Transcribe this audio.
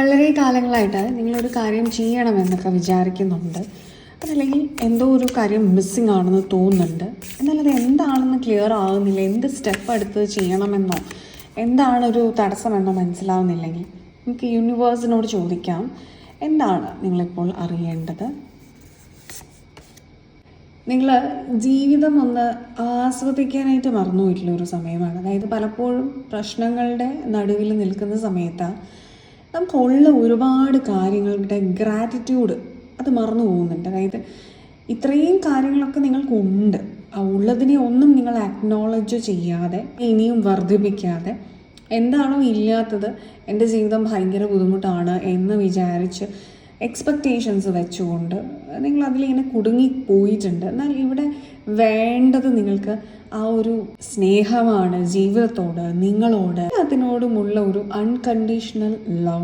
വളരെ കാലങ്ങളായിട്ട് നിങ്ങളൊരു കാര്യം ചെയ്യണമെന്നൊക്കെ വിചാരിക്കുന്നുണ്ട്, അതല്ലെങ്കിൽ എന്തോ ഒരു കാര്യം മിസ്സിങ് ആണെന്ന് തോന്നുന്നുണ്ട്. എന്നാൽ അത് എന്താണെന്ന് ക്ലിയർ ആകുന്നില്ല. എന്ത് സ്റ്റെപ്പ് എടുത്ത് ചെയ്യണമെന്നോ എന്താണൊരു തടസ്സമെന്നോ മനസ്സിലാവുന്നില്ലെങ്കിൽ നമുക്ക് യൂണിവേഴ്സിനോട് ചോദിക്കാം, എന്താണ് നിങ്ങളിപ്പോൾ അറിയേണ്ടത്. നിങ്ങൾ ജീവിതം ഒന്ന് ആസ്വദിക്കാനായിട്ട് മറന്നു പോയിട്ടുള്ള ഒരു സമയമാണ്. അതായത് പലപ്പോഴും പ്രശ്നങ്ങളുടെ നടുവിൽ നിൽക്കുന്ന സമയത്ത് നമുക്കുള്ള ഒരുപാട് കാര്യങ്ങളുടെ ഗ്രാറ്റിറ്റ്യൂഡ് അത് മറന്നു പോകുന്നുണ്ട്. അതായത് ഇത്രയും കാര്യങ്ങളൊക്കെ നിങ്ങൾക്കുണ്ട്, ആ ഉള്ളതിനെ ഒന്നും നിങ്ങൾ അക്നോളജ് ചെയ്യാതെ ഇനിയും വർദ്ധിപ്പിക്കാതെ എന്താണോ ഇല്ലാത്തത്, എൻ്റെ ജീവിതം ഭയങ്കര ബുദ്ധിമുട്ടാണ് എന്ന് വിചാരിച്ച് എക്സ്പെക്റ്റേഷൻസ് വെച്ചുകൊണ്ട് നിങ്ങൾ അതിലിങ്ങനെ കുടുങ്ങിപ്പോയിട്ടുണ്ട്. എന്നാൽ ഇവിടെ വേണ്ടത് നിങ്ങൾക്ക് ആ ഒരു സ്നേഹമാണ്, ജീവിതത്തോട്, നിങ്ങളോട്, അതിനോടുമുള്ള ഒരു അൺകണ്ടീഷണൽ ലവ്.